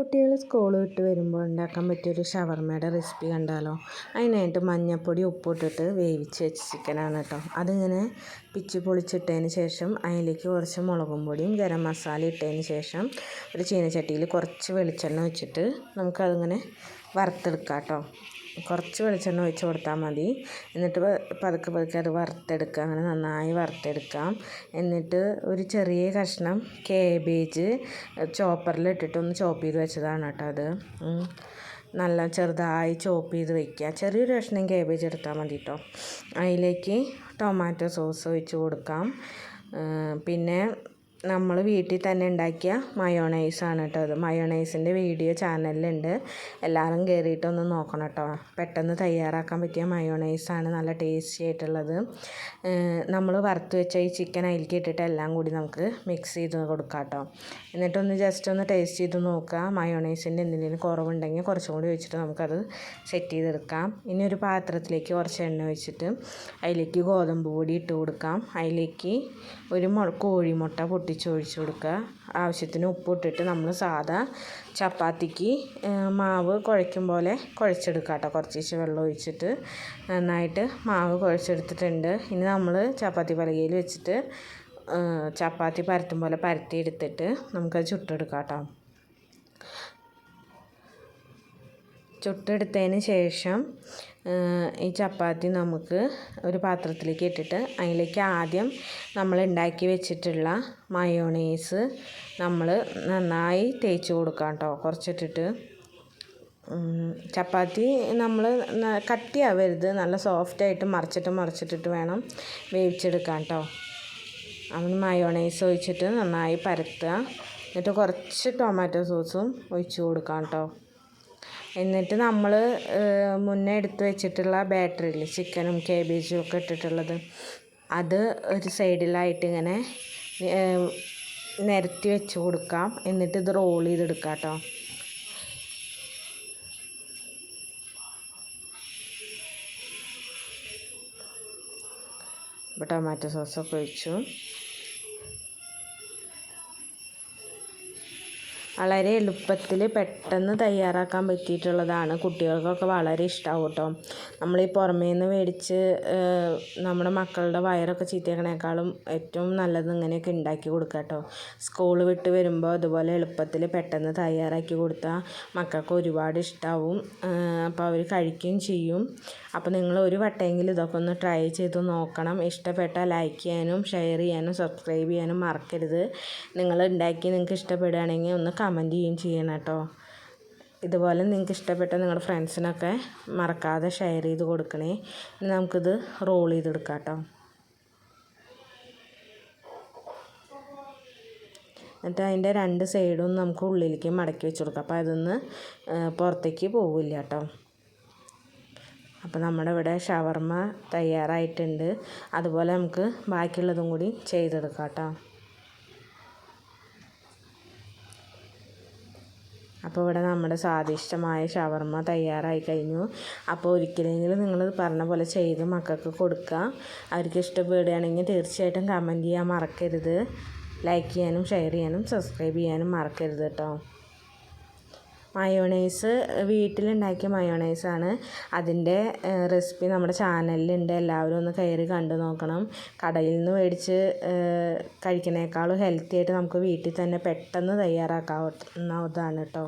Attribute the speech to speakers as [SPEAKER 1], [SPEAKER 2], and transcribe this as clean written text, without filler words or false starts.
[SPEAKER 1] കുട്ടികൾ സ്കൂൾ വിട്ട് വരുമ്പോൾ ഉണ്ടാക്കാൻ പറ്റിയൊരു ഷവർമ്മയുടെ റെസിപ്പി കണ്ടാലോ. അതിനായിട്ട് മഞ്ഞൾപ്പൊടി ഉപ്പിട്ടിട്ട് വേവിച്ച് വെച്ച ചിക്കനാണ് കേട്ടോ. അതിങ്ങനെ പിച്ചി പൊളിച്ചിട്ടതിന് ശേഷം അതിലേക്ക് കുറച്ച് മുളകും പൊടിയും ഗരം മസാല ഇട്ടതിന് ശേഷം ഒരു ചീനച്ചട്ടിയിൽ കുറച്ച് വെളിച്ചെണ്ണ വെച്ചിട്ട് നമുക്കതിങ്ങനെ വറുത്തെടുക്കാം കേട്ടോ. കുറച്ച് വെളിച്ചെണ്ണ ഒഴിച്ച് കൊടുത്താൽ മതി. എന്നിട്ട് പതുക്കെ അത് വറുത്തെടുക്കുക. അങ്ങനെ നന്നായി വറുത്തെടുക്കാം. എന്നിട്ട് ഒരു ചെറിയ കഷ്ണം കേബേജ് ചോപ്പറിലിട്ടിട്ടൊന്ന് ചോപ്പ് ചെയ്ത് വെച്ചതാണ് കേട്ടോ അത്. നല്ല ചെറുതായി ചോപ്പ് ചെയ്ത് വയ്ക്കുക. ചെറിയൊരു കഷ്ണം കേബേജ് എടുത്താൽ മതി കേട്ടോ. അതിലേക്ക് ടൊമാറ്റോ സോസ് ഒഴിച്ച് കൊടുക്കാം. പിന്നെ നമ്മൾ വീട്ടിൽ തന്നെ ഉണ്ടാക്കിയ മയോണൈസാണ് കേട്ടോ അത്. മയോണൈസിൻ്റെ വീഡിയോ ചാനലിലുണ്ട്, എല്ലാവരും കയറിയിട്ടൊന്ന് നോക്കണം കേട്ടോ. പെട്ടെന്ന് തയ്യാറാക്കാൻ പറ്റിയ മയോണൈസാണ്, നല്ല ടേസ്റ്റി ആയിട്ടുള്ളത്. നമ്മൾ വറുത്ത് വെച്ച ഈ ചിക്കൻ അതിലേക്ക് ഇട്ടിട്ട് എല്ലാം കൂടി നമുക്ക് മിക്സ് ചെയ്ത് കൊടുക്കാം കേട്ടോ. എന്നിട്ടൊന്ന് ജസ്റ്റ് ഒന്ന് ടേസ്റ്റ് ചെയ്ത് നോക്കുക. മയോണൈസിൻ്റെ എന്തെങ്കിലും കുറവുണ്ടെങ്കിൽ കുറച്ചും കൂടി വെച്ചിട്ട് നമുക്കത് സെറ്റ് ചെയ്തെടുക്കാം. ഇനി ഒരു പാത്രത്തിലേക്ക് കുറച്ച് എണ്ണ ഒഴിച്ചിട്ട് അതിലേക്ക് ഗോതമ്പ് പൊടി ഇട്ട് കൊടുക്കാം. അതിലേക്ക് ഒരു കോഴിമുട്ട പൊട്ടിച്ചൊഴിച്ച് കൊടുക്കുക. ആവശ്യത്തിന് ഉപ്പ് ഇട്ടിട്ട് നമ്മൾ സാധാ ചപ്പാത്തിക്ക് മാവ് കുഴയ്ക്കും പോലെ കുഴച്ചെടുക്കുക കേട്ടോ. കുറച്ച് വെള്ളം ഒഴിച്ചിട്ട് നന്നായിട്ട് മാവ് കുഴച്ചെടുത്തിട്ടുണ്ട്. ഇനി നമ്മൾ ചപ്പാത്തി പലകയിൽ വെച്ചിട്ട് ചപ്പാത്തി പരത്തും പോലെ പരത്തിയെടുത്തിട്ട് നമുക്കത് ചുട്ടെടുക്കാം കേട്ടോ. ചുട്ടെടുത്തതിന് ശേഷം ഈ ചപ്പാത്തി നമുക്ക് ഒരു പാത്രത്തിലേക്ക് ഇട്ടിട്ട് അതിലേക്ക് ആദ്യം നമ്മൾ ഉണ്ടാക്കി വെച്ചിട്ടുള്ള മയോണൈസ് നമ്മൾ നന്നായി തേച്ച് കൊടുക്കാം കേട്ടോ. കുറച്ചിട്ടിട്ട് ചപ്പാത്തി നമ്മൾ കട്ടിയാവരുത്, നല്ല സോഫ്റ്റായിട്ട് മറിച്ചിട്ടിട്ട് വേണം വേവിച്ചെടുക്കാൻ കേട്ടോ. അവന് മയോണൈസ് ഒഴിച്ചിട്ട് നന്നായി പരത്തുക. എന്നിട്ട് കുറച്ച് ടൊമാറ്റോ സോസും ഒഴിച്ച് കൊടുക്കാം കേട്ടോ. എന്നിട്ട് നമ്മൾ മുന്നേ എടുത്ത് വെച്ചിട്ടുള്ള ബാറ്ററിൽ ചിക്കനും കേബേജും ഒക്കെ ഇട്ടിട്ടുള്ളത് അത് ഒരു സൈഡിലായിട്ട് ഇങ്ങനെ നിരത്തി വെച്ച് കൊടുക്കാം. എന്നിട്ട് ഇത് റോൾ ചെയ്തെടുക്കാം കേട്ടോ. ഇപ്പോൾ ടൊമാറ്റോ സോസൊക്കെ ഒഴിച്ചു. വളരെ എളുപ്പത്തിൽ പെട്ടെന്ന് തയ്യാറാക്കാൻ പറ്റിയിട്ടുള്ളതാണ്. കുട്ടികൾക്കൊക്കെ വളരെ ഇഷ്ടമാവും കേട്ടോ. നമ്മളീ പുറമേ നിന്ന് മേടിച്ച് നമ്മുടെ മക്കളുടെ വയറൊക്കെ ചീത്തയാക്കണേക്കാളും ഏറ്റവും നല്ലത് ഇങ്ങനെയൊക്കെ ഉണ്ടാക്കി കൊടുക്കുക കേട്ടോ. സ്കൂൾ വിട്ട് വരുമ്പോൾ അതുപോലെ എളുപ്പത്തിൽ പെട്ടെന്ന് തയ്യാറാക്കി കൊടുത്താൽ മക്കൾക്ക് ഒരുപാട് ഇഷ്ടമാവും. അപ്പോൾ അവർ കഴിക്കുകയും ചെയ്യും. അപ്പോൾ നിങ്ങൾ ഒരു വട്ടമെങ്കിലും ഇതൊക്കെ ഒന്ന് ട്രൈ ചെയ്ത് നോക്കണം. ഇഷ്ടപ്പെട്ടാൽ ലൈക്ക് ചെയ്യാനും ഷെയർ ചെയ്യാനും സബ്സ്ക്രൈബ് ചെയ്യാനും മറക്കരുത്. നിങ്ങൾ ഉണ്ടാക്കി നിങ്ങൾക്ക് ഇഷ്ടപ്പെടുകയാണെങ്കിൽ ഒന്ന് കമൻറ്റ് ചെയ്യുകയും ചെയ്യണം കേട്ടോ. ഇതുപോലെ നിങ്ങൾക്ക് ഇഷ്ടപ്പെട്ട നിങ്ങളുടെ ഫ്രണ്ട്സിനൊക്കെ മറക്കാതെ ഷെയർ ചെയ്ത് കൊടുക്കണേ. ഇനി നമുക്കിത് റോൾ ചെയ്തെടുക്കാം കേട്ടോ. എന്നിട്ട് അതിൻ്റെ രണ്ട് സൈഡും നമുക്ക് ഉള്ളിലേക്ക് മടക്കി വെച്ച് കൊടുക്കാം. അപ്പോൾ അതൊന്ന് പുറത്തേക്ക് പോവില്ല കേട്ടോ. അപ്പോൾ നമ്മുടെ ഇവിടെ ഷവർമ്മ തയ്യാറായിട്ടുണ്ട്. അതുപോലെ നമുക്ക് ബാക്കിയുള്ളതും കൂടി ചെയ്തെടുക്കാം കേട്ടോ. അപ്പോൾ ഇവിടെ നമ്മുടെ സ്വാദിഷ്ടമായ ഷവർമ്മ തയ്യാറായി കഴിഞ്ഞു. അപ്പോൾ ഒരിക്കലെങ്കിലും നിങ്ങൾ പറഞ്ഞ പോലെ ചെയ്ത് മക്കൾക്ക് കൊടുക്കുക. അവർക്ക് ഇഷ്ടപ്പെടുകയാണെങ്കിൽ തീർച്ചയായിട്ടും കമൻറ്റ് ചെയ്യാൻ മറക്കരുത്. ലൈക്ക് ചെയ്യാനും ഷെയർ ചെയ്യാനും സബ്സ്ക്രൈബ് ചെയ്യാനും മറക്കരുത് കേട്ടോ. മയോണൈസ് വീട്ടിലുണ്ടാക്കിയ മയോണൈസാണ്. അതിൻ്റെ റെസിപ്പി നമ്മുടെ ചാനലിലുണ്ട്, എല്ലാവരും ഒന്ന് കയറി കണ്ടു നോക്കണം. കടയിൽ നിന്ന് മേടിച്ച് കഴിക്കുന്നേക്കാളും ഹെൽത്തി ആയിട്ട് നമുക്ക് വീട്ടിൽ തന്നെ പെട്ടെന്ന് തയ്യാറാക്കാവുന്നതാണ് കേട്ടോ.